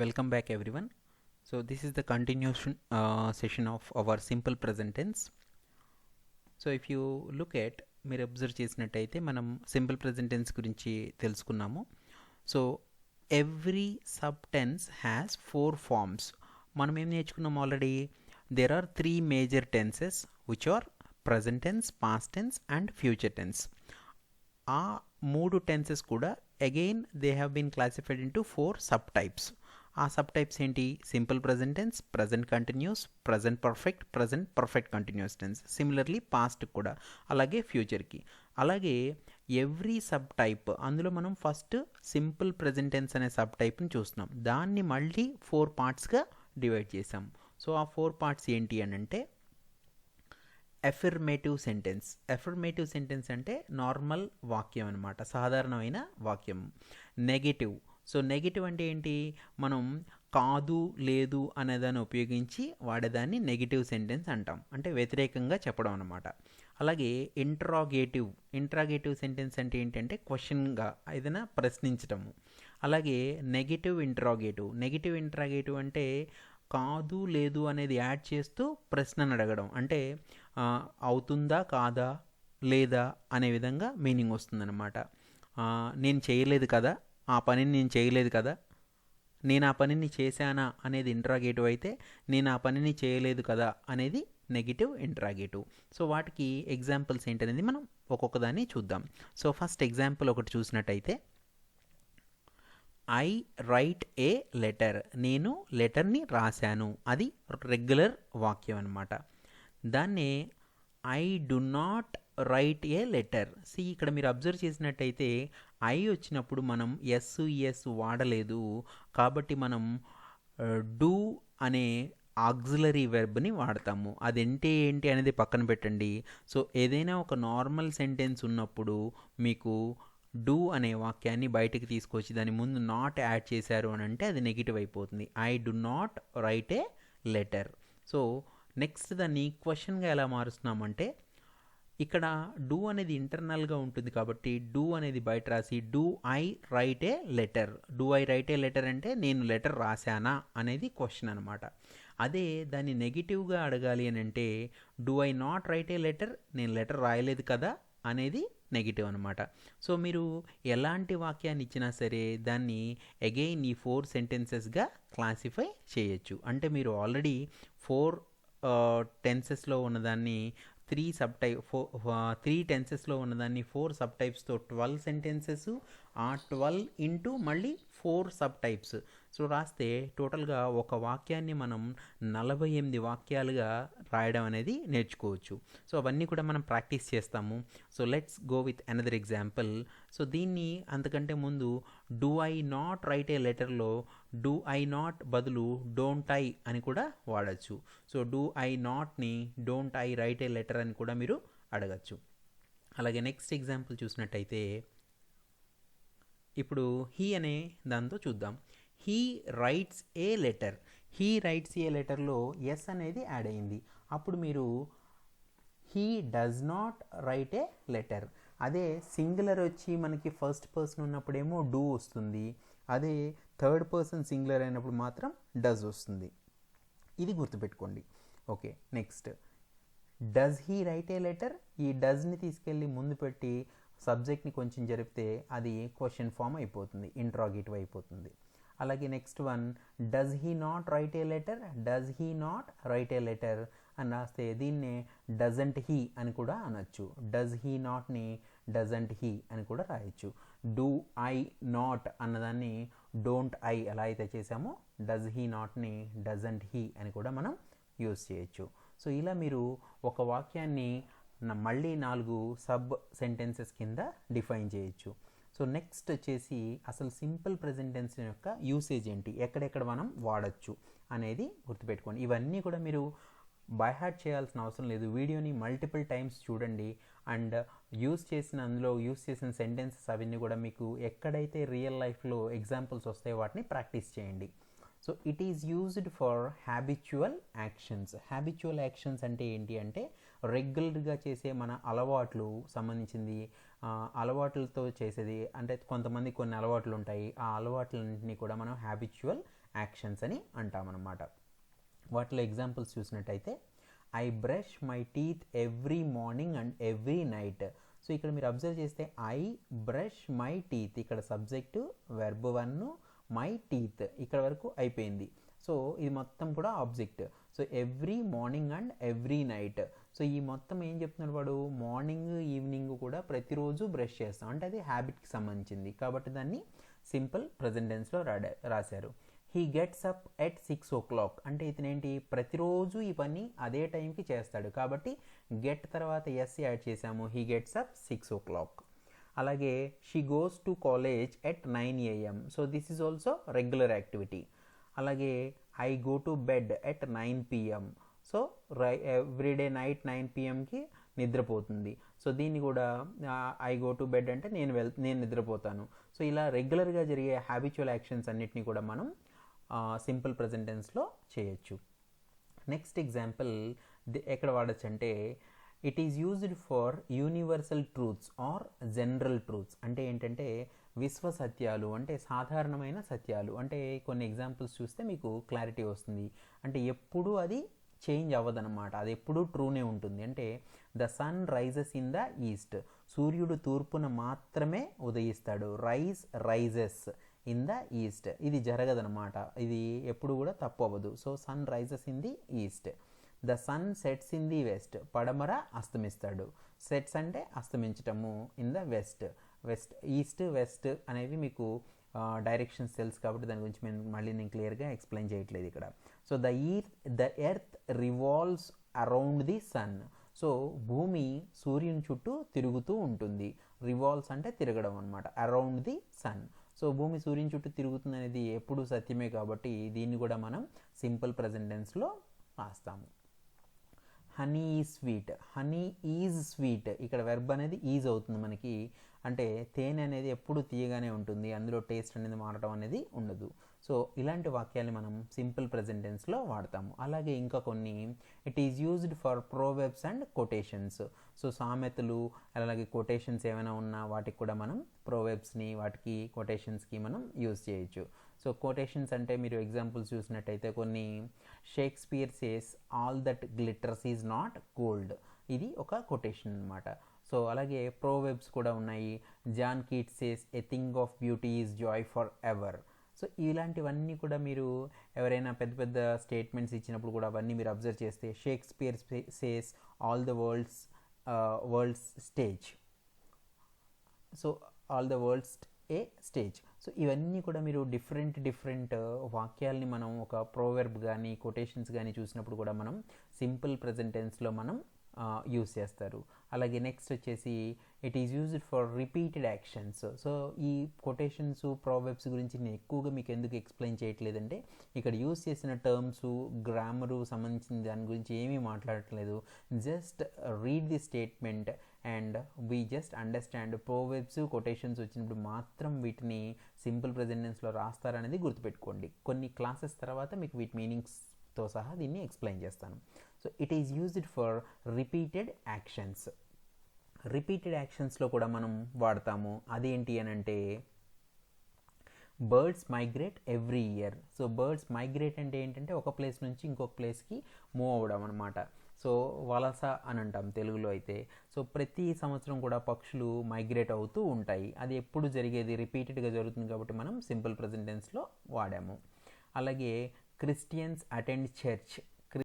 Welcome back everyone. So this is the continuation session of our simple present tense. So if you look at మీరు observe చేసినట్టయితే మనం simple present tense గురించి తెలుసుకున్నాము. So every sub tense has 4 forms. మనం ఏం నేర్చుకున్నాం already? There are 3 major tenses which are present tense, past tense and future tense. ఆ 3 tenses కూడా again they have been classified into 4 sub types. ఆ sub types ఏంటి? Simple present tense, present continuous, present perfect, present perfect continuous tense. Similarly past కూడా, అలాగే ఫ్యూచర్కి. అలాగే every sub type, అందులో మనం first simple present tense అనే sub టైప్ని చూస్తున్నాం. దాన్ని మళ్ళీ 4 పార్ట్స్గా డివైడ్ చేసాం. సో ఆ 4 పార్ట్స్ ఏంటి అని అంటే ఎఫర్మేటివ్ సెంటెన్స్. ఎఫర్మేటివ్ సెంటెన్స్ అంటే నార్మల్ వాక్యం అనమాట, సాధారణమైన వాక్యం. నెగటివ్. సో నెగిటివ్ అంటే ఏంటి? మనం కాదు, లేదు అనేదాన్ని ఉపయోగించి వాడేదాన్ని నెగిటివ్ సెంటెన్స్ అంటాం, అంటే వ్యతిరేకంగా చెప్పడం అనమాట. అలాగే ఇంట్రాగేటివ్. ఇంట్రాగేటివ్ సెంటెన్స్ అంటే ఏంటంటే క్వశ్చన్గా ఏదైనా ప్రశ్నించటము. అలాగే నెగిటివ్ ఇంట్రాగేటివ్. నెగిటివ్ ఇంట్రాగేటివ్ అంటే కాదు, లేదు అనేది యాడ్ చేస్తూ ప్రశ్నను అడగడం, అంటే అవుతుందా, కాదా, లేదా అనే విధంగా మీనింగ్ వస్తుందన్నమాట. నేను చేయలేదు కదా, ఆ పనిని నేను చేయలేదు కదా, నేను ఆ పనిని చేశానా అనేది ఇంట్రాగేటివ్ అయితే, నేను ఆ పనిని చేయలేదు కదా అనేది నెగిటివ్ ఇంట్రాగేటివ్. సో వాటికి ఎగ్జాంపుల్స్ ఏంటనేది మనం ఒక్కొక్క దాన్ని చూద్దాం. సో ఫస్ట్ ఎగ్జాంపుల్ ఒకటి చూసినట్టయితే, ఐ రైట్ ఏ లెటర్. నేను లెటర్ని రాశాను. అది రెగ్యులర్ వాక్యం అనమాట. దాన్నే I do not write a letter. See ఇక్కడ మీరు అబ్జర్వ్ చేసినట్టయితే ఐ వచ్చినప్పుడు మనం ఎస్ వాడలేదు, కాబట్టి మనం డూ అనే ఆక్సిలరీ వెర్బ్ని వాడతాము. అదేంటి ఏంటి అనేది పక్కన పెట్టండి. సో ఏదైనా ఒక నార్మల్ సెంటెన్స్ ఉన్నప్పుడు మీకు డూ అనే వాక్యాన్ని బయటికి తీసుకొచ్చి దాని ముందు నాట్ యాడ్ చేశారు అని అంటే అది నెగిటివ్ అయిపోతుంది. I do not write a letter. So next దాన్ని క్వశ్చన్గా ఎలా మారుస్తున్నామంటే, ఇక్కడ డూ అనేది ఇంటర్నల్గా ఉంటుంది కాబట్టి డూ అనేది బయట రాసి do I write a letter. Do I write a letter అంటే నేను లెటర్ రాశానా అనేది క్వశ్చన్ అనమాట. అదే దాన్ని నెగిటివ్గా అడగాలి అని అంటే do I not write a letter, నేను లెటర్ రాయలేదు కదా అనేది నెగిటివ్ అనమాట. సో మీరు ఎలాంటి వాక్యాన్ని ఇచ్చినా సరే దాన్ని అగైన్ ఈ 4 సెంటెన్సెస్గా క్లాసిఫై చేయొచ్చు. అంటే మీరు ఆల్రెడీ 4 టెన్సెస్లో ఉన్నదాన్ని 3 టెన్సెస్లో ఉన్నదాన్ని 4 సబ్ టైప్స్తో 12 సెంటెన్సెస్, ఆ 12 ఇంటూ మళ్ళీ 4 సబ్ టైప్స్. సో రాస్తే టోటల్గా ఒక వాక్యాన్ని మనం 48 వాక్యాలుగా రాయడం అనేది నేర్చుకోవచ్చు. సో అవన్నీ కూడా మనం ప్రాక్టీస్ చేస్తాము. So let's go with another example. So దీన్ని అంతకంటే ముందు do I not write a లెటర్లో డూ ఐ నాట్ బదులు డోంట్ ఐ అని కూడా వాడచ్చు. సో డూ ఐ నాట్ని don't I write a letter అని కూడా మీరు అడగచ్చు. అలాగే నెక్స్ట్ ఎగ్జాంపుల్ చూసినట్టయితే, ఇప్పుడు హీ అనే దాంతో చూద్దాం. He writes a letter. He writes a లెటర్లో ఎస్ అనేది యాడ్ అయింది. అప్పుడు మీరు he does not write a letter. అదే సింగులర్ వచ్చి మనకి ఫస్ట్ పర్సన్ ఉన్నప్పుడేమో డూ వస్తుంది, అదే థర్డ్ పర్సన్ సింగులర్ అయినప్పుడు మాత్రం డస్ వస్తుంది. ఇది గుర్తుపెట్టుకోండి. Okay, next does he right a letter. ఈ డస్ని తీసుకెళ్ళి ముందు పెట్టి సబ్జెక్ట్ని కొంచెం జరిపితే అది క్వశ్చన్ ఫామ్ అయిపోతుంది, ఇంట్రాగేటివ్ అయిపోతుంది. అలాగే next one does he not write a letter. Does he not write a letter అని రాస్తే దీన్నే డజంట్ హీ అని కూడా అనొచ్చు. డస్ హీ నాట్ని డజంట్ హీ అని కూడా రాయొచ్చు. డూ ఐ నాట్ అన్నదాన్ని డోంట్ ఐ ఎలా అయితే చేసామో డస్ హీ నాట్ని డజంట్ హీ అని కూడా మనం యూజ్ చేయొచ్చు. సో ఇలా మీరు ఒక వాక్యాన్ని మళ్ళీ 4 సబ్ సెంటెన్సెస్ కింద డిఫైన్ చేయొచ్చు. సో నెక్స్ట్ వచ్చేసి అసలు సింపుల్ ప్రెజెంట్ టెన్స్ యొక్క యూసేజ్ ఏంటి, ఎక్కడెక్కడ మనం వాడచ్చు అనేది గుర్తుపెట్టుకోండి. ఇవన్నీ కూడా మీరు బై హార్ట్ చేయాల్సిన అవసరం లేదు. వీడియోని మల్టిపుల్ టైమ్స్ చూడండి అండ్ అందులో యూస్ చేసిన సెంటెన్సెస్ అవన్నీ కూడా మీకు ఎక్కడైతే రియల్ లైఫ్లో ఎగ్జాంపుల్స్ వస్తాయో వాటిని ప్రాక్టీస్ చేయండి. So it is used for habitual actions. Habitual actions అంటే ఏంటి అంటే రెగ్యులర్గా చేసే మన అలవాట్లు సంబంధించింది. అలవాట్లతో చేసేది, అంటే కొంతమంది కొన్ని అలవాట్లు ఉంటాయి, ఆ అలవాట్లన్నింటినీ కూడా మనం హ్యాబిచువల్ యాక్షన్స్ అని అంటామన్నమాట. వాటిలో ఎగ్జాంపుల్స్ చూసినట్టయితే I brush my teeth every morning and every night. So ఇక్కడ మీరు అబ్జర్వ్ చేస్తే ఐ బ్రష్ మై టీత్, ఇక్కడ సబ్జెక్టు వెర్బ్ 1, మై టీత్ ఇక్కడ వరకు అయిపోయింది. సో ఇది మొత్తం కూడా object. So every morning and every night. So ఈ మొత్తం ఏం చెప్తున్నాడు వాడు, మార్నింగ్ ఈవినింగ్ కూడా ప్రతిరోజు బ్రష్ చేస్తాం, అంటే అది హ్యాబిట్కి సంబంధించింది కాబట్టి దాన్ని సింపుల్ ప్రజెంట్ టెన్స్లో రాశారు. He gets up at 6 o'clock, అంటే ఇతనేంటి ప్రతిరోజు ఈ పని అదే టైంకి చేస్తాడు కాబట్టి గెట్ తర్వాత ఎస్ యాడ్ చేసాము, హీ గెట్స్ అప్ 6 o'clock. అలాగే she goes to college at 9 AM. So this is also regular activity. అలాగే I go to bed at 9 PM. So everyday night 9 PMకి నిద్రపోతుంది. సో దీన్ని కూడా ఐ గో టు బెడ్ అంటే నేను నిద్రపోతాను. So ఇలా రెగ్యులర్గా జరిగే హ్యాబిచువల్ యాక్షన్స్ అన్నిటినీ కూడా మనం సింపుల్ ప్రజెంట్ టెన్స్లో చేయొచ్చు. నెక్స్ట్ ఎగ్జాంపుల్ ఎక్కడ వాడచ్చు అంటే it is used for universal truths or general truths. అంటే ఏంటంటే విశ్వ సత్యాలు, అంటే సాధారణమైన సత్యాలు. అంటే కొన్ని ఎగ్జాంపుల్స్ చూస్తే మీకు క్లారిటీ వస్తుంది. అంటే ఎప్పుడూ అది చేంజ్ అవ్వదన్నమాట, అది ఎప్పుడూ ట్రూనే ఉంటుంది. అంటే the sun rises in the east, సూర్యుడు తూర్పున మాత్రమే ఉదయిస్తాడు. రైజెస్ ఇన్ ద ఈస్ట్, ఇది జరగదనమాట, ఇది ఎప్పుడు కూడా తప్పు అవ్వదు. So sun rises in the east. The sun sets in the west, పడమర అస్తమిస్తాడు. సెట్స్ అంటే అస్తమించటము, in the west. East west అనేవి మీకు డైరెక్షన్స్ తెలుసు కాబట్టి దాని గురించి మళ్ళీ నేను క్లియర్గా ఎక్స్ప్లెయిన్ చేయట్లేదు ఇక్కడ. So the earth revolves around the sun. So భూమి సూర్యుని చుట్టూ తిరుగుతూ ఉంటుంది. రివాల్వ్స్ అంటే తిరగడం అనమాట, అరౌండ్ ది సన్. సో భూమి సూర్యుని చుట్టూ తిరుగుతుంది అనేది ఎప్పుడు సత్యమే కాబట్టి దీన్ని కూడా మనం సింపుల్ ప్రజెంట్ టెన్స్లో రాస్తాము. Honey is sweet, honey is sweet, ఇక్కడ వెర్బ్ అనేది ఈజ్ అవుతుంది మనకి. అంటే తేనె అనేది ఎప్పుడు తీయగానే ఉంటుంది, అందులో టేస్ట్ అనేది మారడం అనేది ఉండదు. సో ఇలాంటి వాక్యాన్ని మనం సింపుల్ ప్రజెంట్ టెన్స్లో వాడతాము. అలాగే ఇంకా కొన్ని it is used for Proverbs and quotations. So సామెతలు అలాగే కొటేషన్స్ ఏమైనా ఉన్నా వాటికి కూడా మనం ప్రోవెబ్స్ని వాటికి కొటేషన్స్కి మనం యూజ్ చేయొచ్చు. సో కొటేషన్స్ అంటే మీరు ఎగ్జాంపుల్స్ చూసినట్టయితే కొన్ని Shakespeare says all that glitters is not gold, ఇది ఒక కొటేషన్ అనమాట. సో అలాగే ప్రోవెబ్స్ కూడా ఉన్నాయి. John Keats says a thing of beauty is joy for ever. So ఇలాంటివన్నీ కూడా మీరు ఎవరైనా పెద్ద పెద్ద స్టేట్మెంట్స్ ఇచ్చినప్పుడు కూడా అవన్నీ మీరు అబ్జర్వ్ చేస్తే Shakespeare says all the world's stage, so all the world's A stage. So ఇవన్నీ కూడా మీరు డిఫరెంట్ వాక్యాలని మనం ఒక ప్రోవెర్బ్ కానీ కొటేషన్స్ కానీ చూసినప్పుడు కూడా మనం సింపుల్ ప్రజెంట్ టెన్స్లో మనం యూస్ చేస్తారు. అలాగే నెక్స్ట్ వచ్చేసి it is used for repeated actions. So ఈ కొటేషన్స్ ప్రోవెబ్స్ గురించి నేను ఎక్కువగా మీకు ఎందుకు ఎక్స్ప్లెయిన్ చేయట్లేదంటే ఇక్కడ యూస్ చేసిన టర్మ్స్ గ్రామరు సంబంధించిన దాని గురించి ఏమీ మాట్లాడట్లేదు. Just read the statement and we just understand. Proverbs quotations వచ్చినప్పుడు మాత్రం వీటిని సింపుల్ ప్రెజెంట్ టెన్స్లో రాస్తారనేది గుర్తుపెట్టుకోండి. కొన్ని క్లాసెస్ తర్వాత మీకు వీటి మీనింగ్స్తో సహా దీన్ని ఎక్స్ప్లెయిన్ చేస్తాను. So it is used for repeated actions. Repeated యాక్షన్స్లో కూడా మనం వాడతాము. అదేంటి అని అంటే birds migrate every year. So birds migrate అంటే ఏంటంటే ఒక ప్లేస్ నుంచి ఇంకొక ప్లేస్కి మూవ్ అవ్వడం అనమాట. సో వలస అని అంటాం తెలుగులో అయితే. సో ప్రతి సంవత్సరం కూడా పక్షులు మైగ్రేట్ అవుతూ ఉంటాయి, అది ఎప్పుడు జరిగేది, రిపీటెడ్గా జరుగుతుంది కాబట్టి మనం సింపుల్ ప్రెజెంట్ టెన్స్లో వాడాము. అలాగే క్రిస్టియన్స్ అటెండ్ చర్చ్